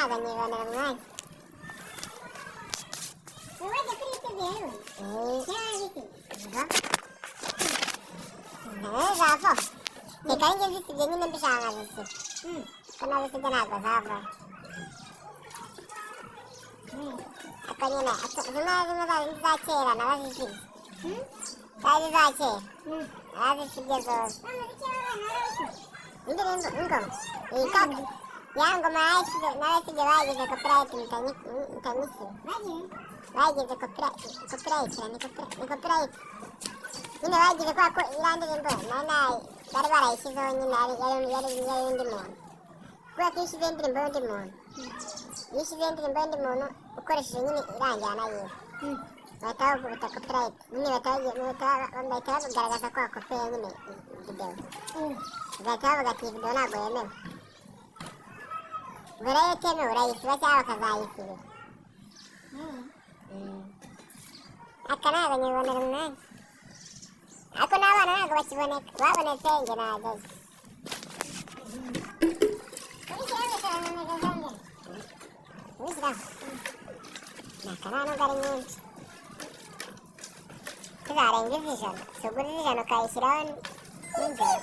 nazanye ibonera umwanya. wowe jya kuri youtube rero cyangwa zava reka njye zisibye nyine mbishaka zisiba ko nabisibye ntabwo zava akanyene zimwe zari za kera narazisibye zari za kera narazisibye zose indirimbo ingoma iyi kaka ya ngoma narayisibye bayigize copyright mutanyisiba bayigize copyright ni copyright nyine bagize kubera ko iriya ndirimbo bari barayishyizeho nyine yari undi muntu kubera ko iyo ushyizeho indirimbo y'undi muntu iyo ushyizeho indirimbo y'undi muntu ukoresheje nyine irangira nayo bahita bakubita copyright nyine bahita bagaragaza ko wakopeye nyine videwo bagahita bavuga ati iyi videwo ntabwo yemewe ubwo rero itemewe urayisiba cyangwa bakazayisibira aka nazanye ibonera umwanya ariko n'abana ntabwo bakiboneka babonetse njye nahagaze ubishyiraho ni akantu kari nyinshi tuzarenga iz'ijana si ugura iz'ijana ukayishyiraho n'inzara